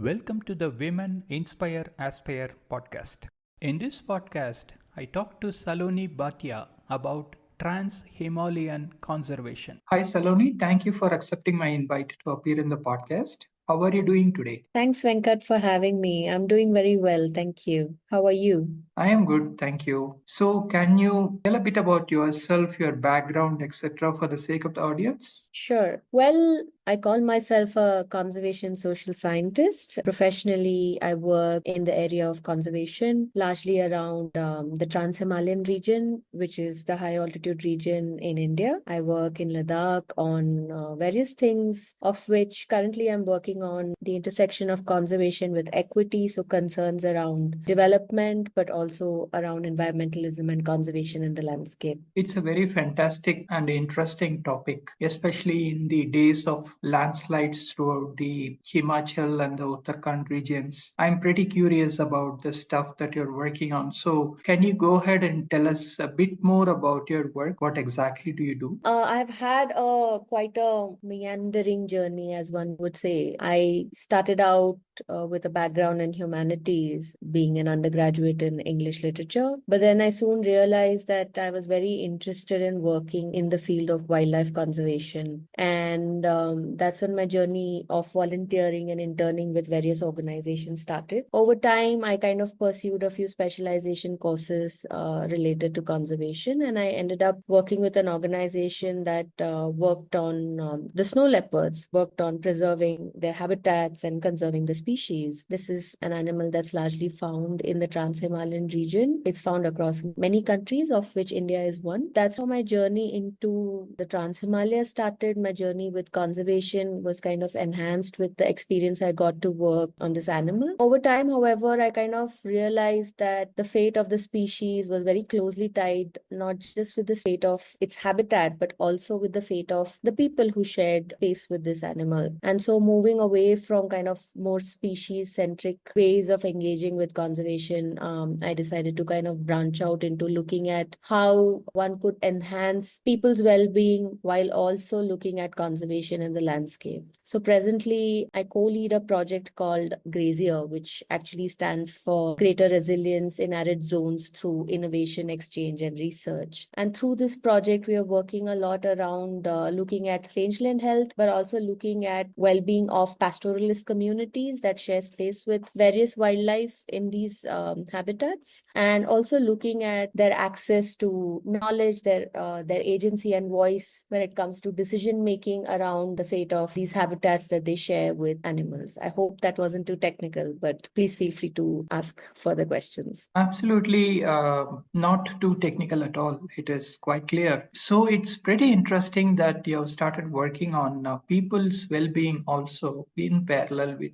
Welcome to the Women Inspire Aspire podcast. In this podcast, I talk to Saloni Bhatia about Trans-Himalayan conservation. Hi Saloni, thank you for accepting my invite to appear in the podcast. How are you doing today? Thanks, Venkat, for having me. I'm doing very well, thank you. How are you? I am good, thank you. So, can you tell a bit about yourself, your background, etc., for the sake of the audience? Sure. Well, I call myself a conservation social scientist. Professionally, I work in the area of conservation, largely around the Trans-Himalayan region, which is the high altitude region in India. I work in Ladakh on various things, of which currently I'm working on the intersection of conservation with equity, so concerns around development, but also around environmentalism and conservation in the landscape. It's a very fantastic and interesting topic, especially in the days of landslides throughout the Himachal and the Uttarakhand regions. I'm pretty curious about the stuff that you're working on. So, can you go ahead and tell us a bit more about your work? What exactly do you do? I've had quite a meandering journey, as one would say. I started out with a background in humanities, being an undergraduate in English literature. But then I soon realized that I was very interested in working in the field of wildlife conservation. And that's when my journey of volunteering and interning with various organizations started. Over time, I kind of pursued a few specialization courses related to conservation, and I ended up working with an organization that worked on the snow leopards, worked on preserving their habitats and conserving the species. This is an animal that's largely found in the Trans-Himalayan region. It's found across many countries, of which India is one. That's how my journey into the Trans-Himalaya started. My journey with conservation was kind of enhanced with the experience I got to work on this animal. Over time, however, I kind of realized that the fate of the species was very closely tied, not just with the fate of its habitat, but also with the fate of the people who shared space with this animal. And so moving away from kind of more species-centric ways of engaging with conservation, I decided to kind of branch out into looking at how one could enhance people's well-being while also looking at conservation in the landscape. So presently, I co-lead a project called Grazier, which actually stands for Greater Resilience in Arid Zones through Innovation, Exchange, and Research. And through this project, we are working a lot around looking at rangeland health, but also looking at well-being of pastoralist communities that share space with various wildlife in these habitats, and also looking at their access to knowledge, their agency and voice when it comes to decision making around the fate of these habitats that they share with animals. I hope that wasn't too technical, but please feel free to ask further questions. Absolutely not too technical at all. It is quite clear. So it's pretty interesting that you have started working on people's well-being also in parallel with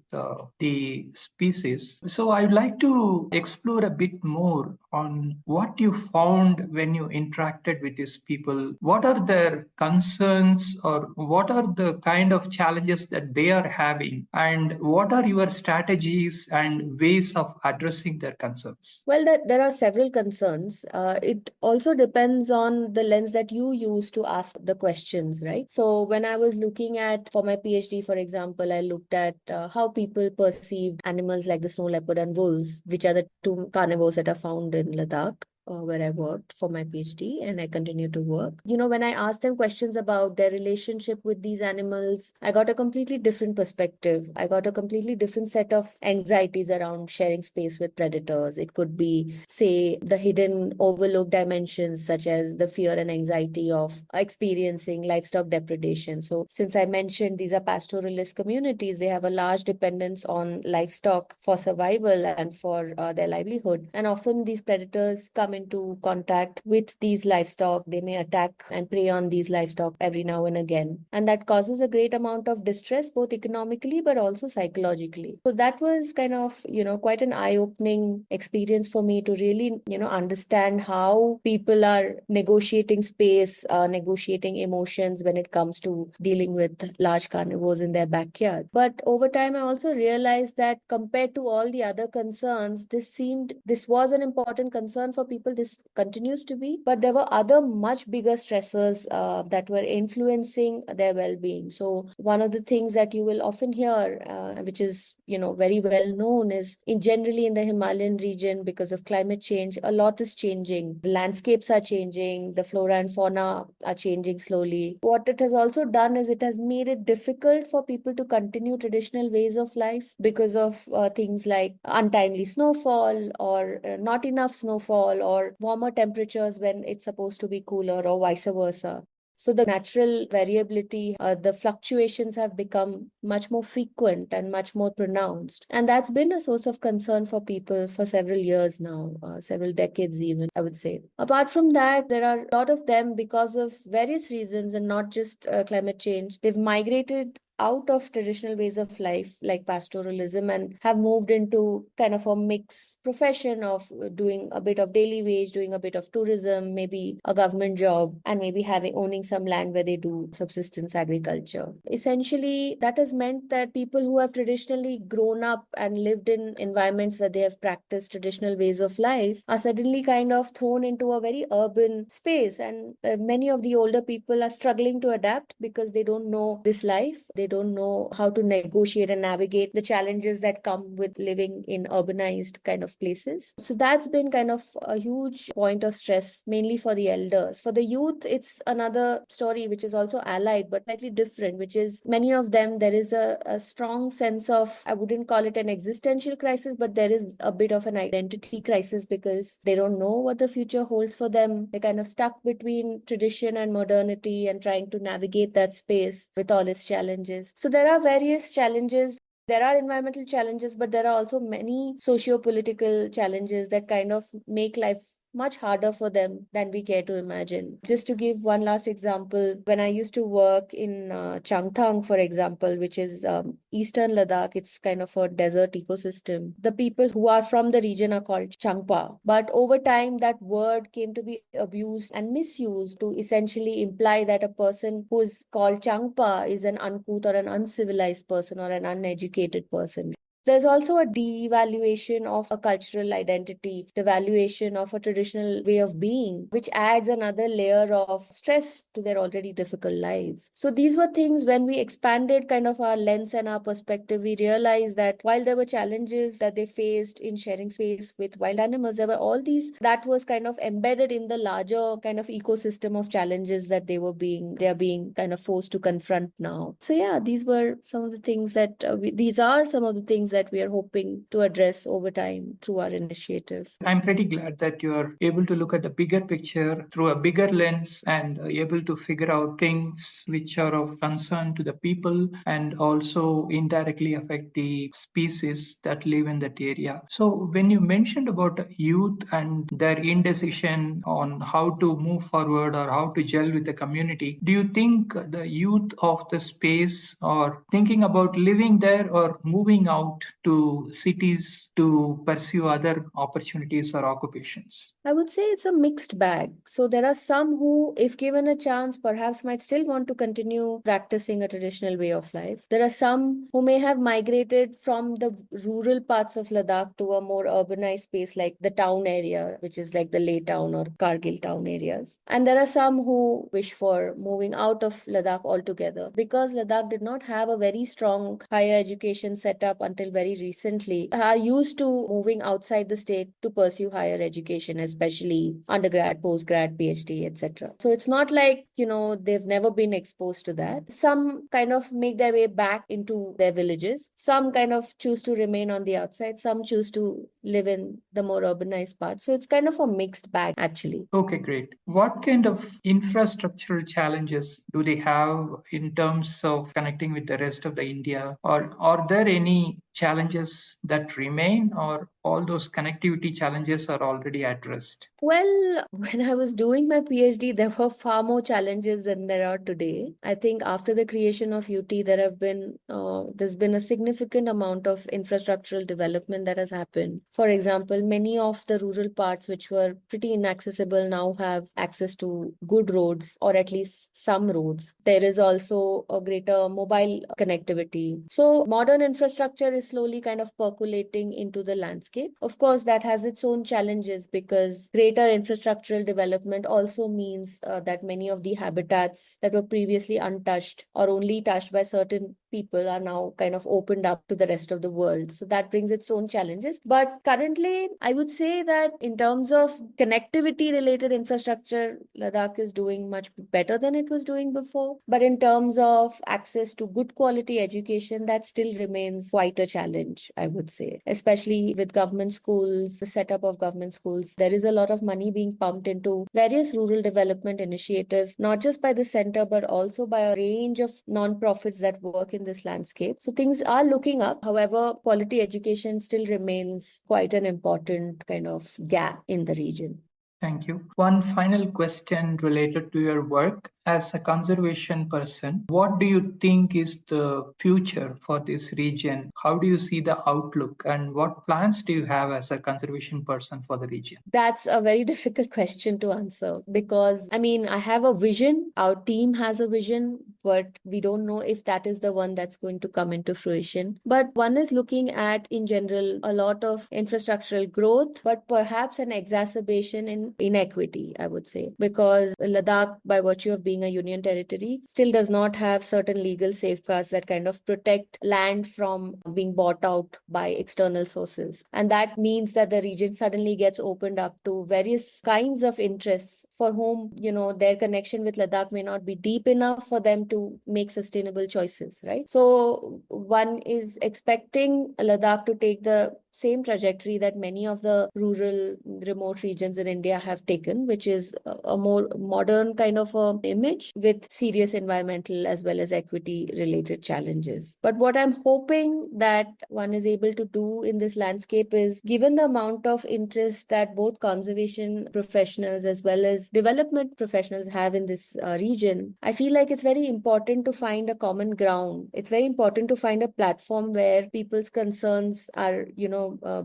the species. So I'd like to explore a bit more on what you found when you interacted with these people. What are their concerns, or what are the kind of challenges that they are having, and what are your strategies and ways of addressing their concerns? Well, there are several concerns. It also depends on the lens that you use to ask the questions, right? So when I was looking at, for my PhD, for example, I looked at how people perceived animals like the snow leopard and wolves, which are the two carnivores that are found in Ladakh, where I worked for my PhD, and I continue to work. When I asked them questions about their relationship with these animals, I got a completely different perspective. I got a completely different set of anxieties around sharing space with predators. It could be, say, the hidden overlooked dimensions, such as the fear and anxiety of experiencing livestock depredation. So since I mentioned these are pastoralist communities, they have a large dependence on livestock for survival and for their livelihood. And often these predators come into contact with these livestock. They may attack and prey on these livestock every now and again. And that causes a great amount of distress, both economically but also psychologically. So that was kind of, quite an eye-opening experience for me to really, understand how people are negotiating space, negotiating emotions when it comes to dealing with large carnivores in their backyard. But over time, I also realized that compared to all the other concerns, this was an important concern for people people this continues to be, but there were other much bigger stressors that were influencing their well-being. So one of the things that you will often hear, which is very well known, is generally in the Himalayan region, because of climate change, a lot is changing. The landscapes are changing, the flora and fauna are changing slowly. What it has also done is it has made it difficult for people to continue traditional ways of life because of things like untimely snowfall, or not enough snowfall, or warmer temperatures when it's supposed to be cooler, or vice versa. So the natural variability, the fluctuations have become much more frequent and much more pronounced. And that's been a source of concern for people for several years now, several decades even, I would say. Apart from that, there are a lot of them, because of various reasons and not just climate change, they've migrated out of traditional ways of life like pastoralism and have moved into kind of a mixed profession of doing a bit of daily wage, doing a bit of tourism, maybe a government job, and maybe owning some land where they do subsistence agriculture. Essentially, that has meant that people who have traditionally grown up and lived in environments where they have practiced traditional ways of life are suddenly kind of thrown into a very urban space, and many of the older people are struggling to adapt because they don't know this life. They don't know how to negotiate and navigate the challenges that come with living in urbanized kind of places. So that's been kind of a huge point of stress, mainly for the elders. For the youth, it's another story which is also allied but slightly different, which is many of them, there is a strong sense of, I wouldn't call it an existential crisis, but there is a bit of an identity crisis because they don't know what the future holds for them. They're kind of stuck between tradition and modernity and trying to navigate that space with all its challenges. So there are various challenges. There are environmental challenges, but there are also many socio-political challenges that kind of make life much harder for them than we care to imagine. Just to give one last example, when I used to work in Changthang, for example, which is eastern Ladakh, it's kind of a desert ecosystem. The people who are from the region are called Changpa. But over time, that word came to be abused and misused to essentially imply that a person who is called Changpa is an uncouth or an uncivilized person or an uneducated person. There's also a devaluation of a cultural identity, devaluation of a traditional way of being, which adds another layer of stress to their already difficult lives. So these were things when we expanded kind of our lens and our perspective, we realized that while there were challenges that they faced in sharing space with wild animals, there were all these that was kind of embedded in the larger kind of ecosystem of challenges that they are being kind of forced to confront now. So yeah, these were some of the things that these are some of the things that we are hoping to address over time through our initiative. I'm pretty glad that you are able to look at the bigger picture through a bigger lens and able to figure out things which are of concern to the people and also indirectly affect the species that live in that area. So when you mentioned about youth and their indecision on how to move forward or how to gel with the community, do you think the youth of the space are thinking about living there or moving out to cities to pursue other opportunities or occupations? I would say it's a mixed bag. So there are some who, if given a chance, perhaps might still want to continue practicing a traditional way of life. There are some who may have migrated from the rural parts of Ladakh to a more urbanized space like the town area, which is like the Leh town or Kargil town areas. And there are some who wish for moving out of Ladakh altogether because Ladakh did not have a very strong higher education setup until very recently, are used to moving outside the state to pursue higher education, especially undergrad, postgrad, PhD, etc. So it's not like, they've never been exposed to that. Some kind of make their way back into their villages. Some kind of choose to remain on the outside. Some choose to live in the more urbanized parts. So it's kind of a mixed bag, actually. Okay, great. What kind of infrastructural challenges do they have in terms of connecting with the rest of the India? Or are there any challenges that remain, or all those connectivity challenges are already addressed? Well, when I was doing my PhD, there were far more challenges than there are today. I think after the creation of UT, there's been a significant amount of infrastructural development that has happened. For example, many of the rural parts which were pretty inaccessible now have access to good roads, or at least some roads. There is also a greater mobile connectivity. So modern infrastructure is slowly kind of percolating into the landscape. Of course, that has its own challenges because greater infrastructural development also means that many of the habitats that were previously untouched or only touched by certain people are now kind of opened up to the rest of the world. So that brings its own challenges. But currently, I would say that in terms of connectivity related infrastructure, Ladakh is doing much better than it was doing before. But in terms of access to good quality education, that still remains quite a challenge, I would say, especially with government schools, the setup of government schools. There is a lot of money being pumped into various rural development initiatives, not just by the center, but also by a range of non-profits that work in this landscape. So things are looking up. However, quality education still remains quite an important kind of gap in the region. Thank you. One final question related to your work. As a conservation person, what do you think is the future for this region? How do you see the outlook, and what plans do you have as a conservation person for the region? That's a very difficult question to answer because, I mean, I have a vision, our team has a vision, but we don't know if that is the one that's going to come into fruition. But one is looking at, in general, a lot of infrastructural growth, but perhaps an exacerbation in inequity, I would say, because Ladakh, by virtue of being a union territory, still does not have certain legal safeguards that kind of protect land from being bought out by external sources. And that means that the region suddenly gets opened up to various kinds of interests for whom, their connection with Ladakh may not be deep enough for them to make sustainable choices, right? So one is expecting Ladakh to take the same trajectory that many of the rural remote regions in India have taken, which is a more modern kind of a image with serious environmental as well as equity related challenges. But what I'm hoping that one is able to do in this landscape is, given the amount of interest that both conservation professionals as well as development professionals have in this region, I feel like it's very important to find a common ground. It's very important to find a platform where people's concerns are,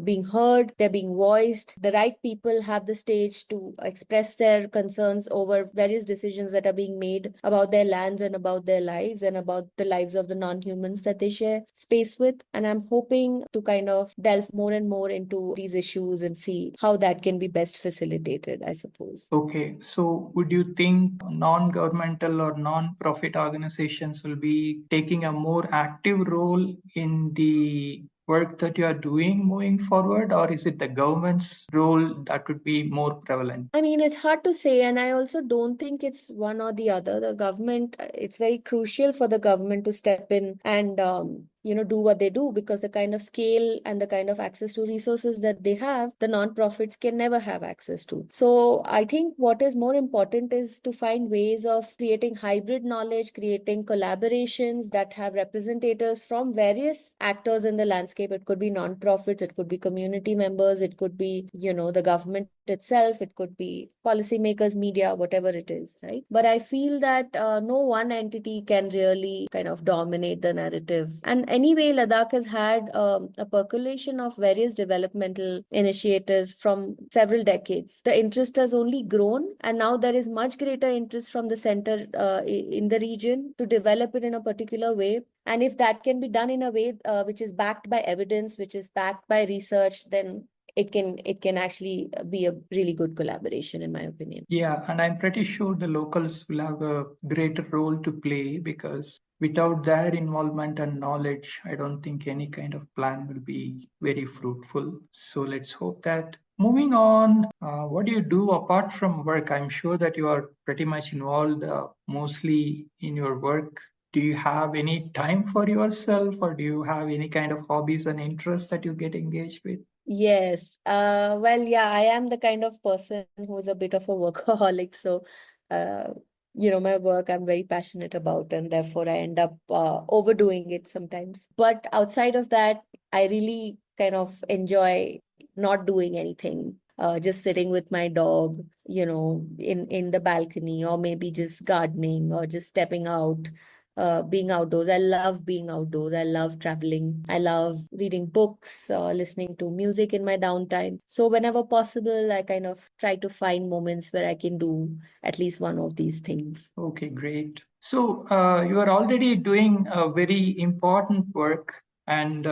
being heard, they're being voiced. The right people have the stage to express their concerns over various decisions that are being made about their lands and about their lives and about the lives of the non-humans that they share space with. And I'm hoping to kind of delve more and more into these issues and see how that can be best facilitated, I suppose. Okay, so would you think non-governmental or non-profit organizations will be taking a more active role in the work that you are doing moving forward, or is it the government's role that would be more prevalent? I mean, it's hard to say, and I also don't think it's one or the other. The government, it's very crucial for the government to step in and, do what they do, because the kind of scale and the kind of access to resources that they have, the nonprofits can never have access to. So I think what is more important is to find ways of creating hybrid knowledge, creating collaborations that have representatives from various actors in the landscape. It could be nonprofits, it could be community members, it could be, the government itself, it could be policymakers, media, whatever it is, right? But I feel that no one entity can really kind of dominate the narrative. And anyway, Ladakh has had a percolation of various developmental initiatives from several decades. The interest has only grown, and now there is much greater interest from the center in the region to develop it in a particular way. And if that can be done in a way which is backed by evidence, which is backed by research, then it can actually be a really good collaboration, in my opinion. Yeah, and I'm pretty sure the locals will have a greater role to play, because without their involvement and knowledge, I don't think any kind of plan will be very fruitful. So let's hope that. Moving on, what do you do apart from work? I'm sure that you are pretty much involved mostly in your work. Do you have any time for yourself, or do you have any kind of hobbies and interests that you get engaged with? Yes. Well, yeah, I am the kind of person who's a bit of a workaholic. So, uh, my work I'm very passionate about, and therefore I end up overdoing it sometimes. But outside of that, I really kind of enjoy not doing anything. Just sitting with my dog, in the balcony, or maybe just gardening, or just stepping out, being outdoors. I love being outdoors. I love traveling. I love reading books, listening to music in my downtime. So whenever possible, I kind of try to find moments where I can do at least one of these things. Okay, great. So you are already doing a very important work and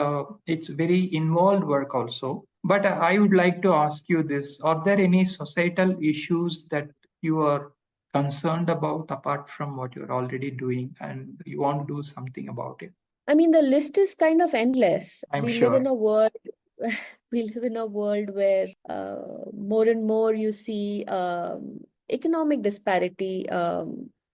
it's very involved work also. But I would like to ask you this: are there any societal issues that you are concerned about apart from what you're already doing and you want to do something about it? I mean, the list is kind of endless. I'm We live in sure. a world, we live in a world where more and more you see economic disparity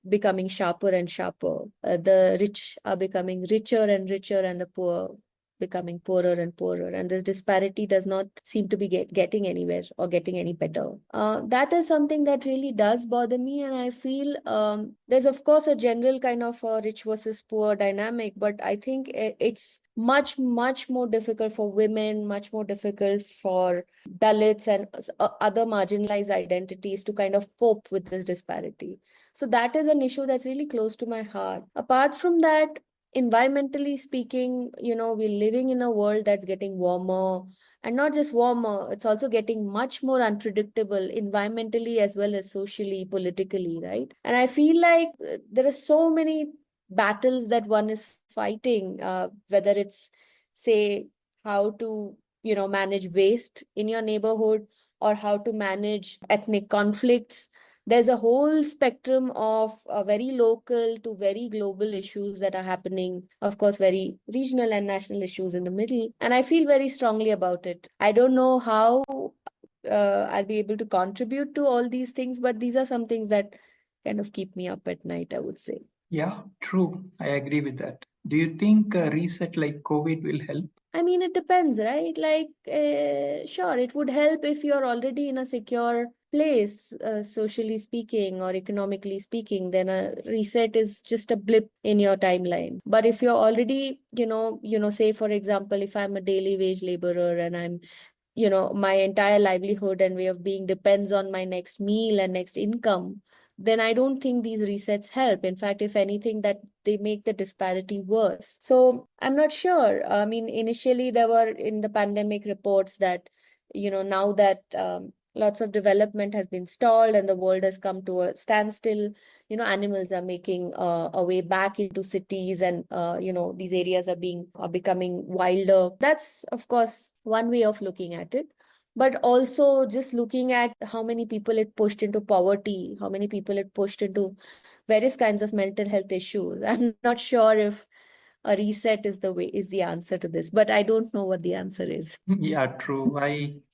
becoming sharper and sharper. The rich are becoming richer and richer, and the poor becoming poorer and poorer. And this disparity does not seem to be getting anywhere or getting any better. That is something that really does bother me. And I feel there's, of course, a general kind of rich versus poor dynamic, but I think it's much, much more difficult for women, much more difficult for Dalits and other marginalized identities to kind of cope with this disparity. So that is an issue that's really close to my heart. Apart from that, environmentally speaking, we're living in a world that's getting warmer, and not just warmer, it's also getting much more unpredictable environmentally as well as socially, politically, right? And I feel like there are so many battles that one is fighting, whether it's, say, how to, manage waste in your neighborhood, or how to manage ethnic conflicts. There's a whole spectrum of very local to very global issues that are happening. Of course, very regional and national issues in the middle. And I feel very strongly about it. I don't know how I'll be able to contribute to all these things, but these are some things that kind of keep me up at night, I would say. Yeah, true. I agree with that. Do you think a reset like COVID will help? I mean, it depends, right? Like, sure, it would help if you're already in a secure place, socially speaking or economically speaking, then a reset is just a blip in your timeline. But if you're already, say, for example, if I'm a daily wage laborer and I'm, my entire livelihood and way of being depends on my next meal and next income, then I don't think these resets help. In fact, if anything, that they make the disparity worse. So I'm not sure. I mean, initially there were in the pandemic reports that, now that lots of development has been stalled and the world has come to a standstill, animals are making a way back into cities, and these areas are becoming wilder. That's, of course, one way of looking at it. But also just looking at how many people it pushed into poverty, how many people it pushed into various kinds of mental health issues. I'm not sure if a reset is the answer to this, but I don't know what the answer is. Yeah, true.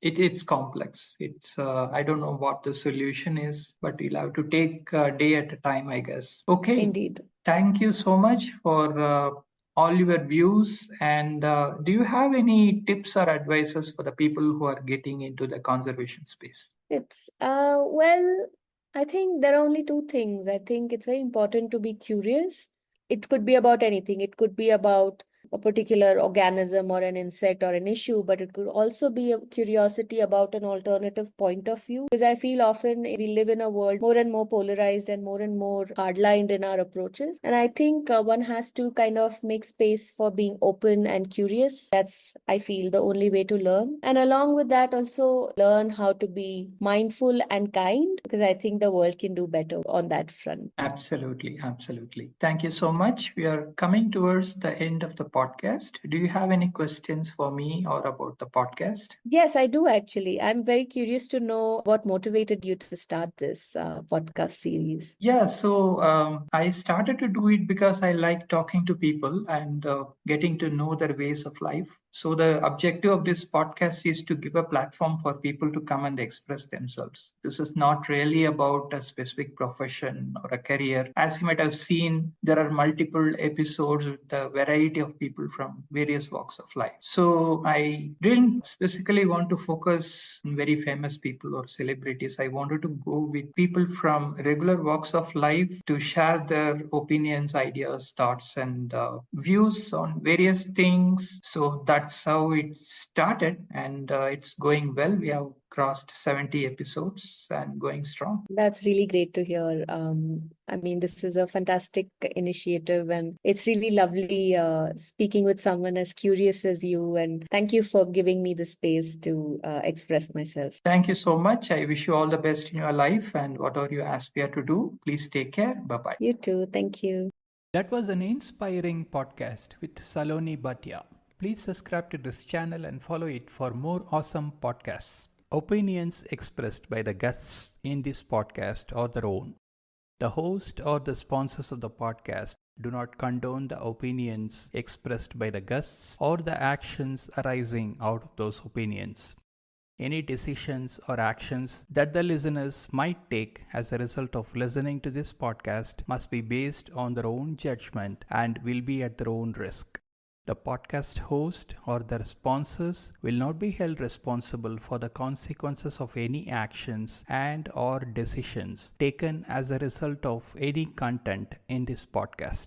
It's complex. It's I don't know what the solution is, but you'll have to take a day at a time, I guess. Okay. Indeed. Thank you so much for all your views. And do you have any tips or advices for the people who are getting into the conservation space? It's well, I think there are only two things. I think it's very important to be curious. It could be about anything. It could be about a particular organism or an insect or an issue, but it could also be a curiosity about an alternative point of view. Because I feel often we live in a world more and more polarized and more hardlined in our approaches. And I think one has to kind of make space for being open and curious. That's, I feel, the only way to learn. And along with that, also learn how to be mindful and kind, because I think the world can do better on that front. Absolutely, absolutely. Thank you so much. We are coming towards the end of the podcast. Do you have any questions for me or about the podcast? Yes, I do actually. I'm very curious to know what motivated you to start this podcast series. Yeah, so I started to do it because I like talking to people and getting to know their ways of life. So, the objective of this podcast is to give a platform for people to come and express themselves. This is not really about a specific profession or a career. As you might have seen, there are multiple episodes with a variety of people from various walks of life. So, I didn't specifically want to focus on very famous people or celebrities. I wanted to go with people from regular walks of life to share their opinions, ideas, thoughts, and views on various things. So that's how it started, and it's going well. We have crossed 70 episodes and going strong. That's really great to hear. I mean, this is a fantastic initiative, and it's really lovely speaking with someone as curious as you. And thank you for giving me the space to express myself. Thank you so much. I wish you all the best in your life and whatever you aspire to do. Please take care. Bye bye. You too. Thank you. That was an inspiring podcast with Saloni Bhatia. Please subscribe to this channel and follow it for more awesome podcasts. Opinions expressed by the guests in this podcast are their own. The host or the sponsors of the podcast do not condone the opinions expressed by the guests or the actions arising out of those opinions. Any decisions or actions that the listeners might take as a result of listening to this podcast must be based on their own judgment and will be at their own risk. The podcast host or their sponsors will not be held responsible for the consequences of any actions and or decisions taken as a result of any content in this podcast.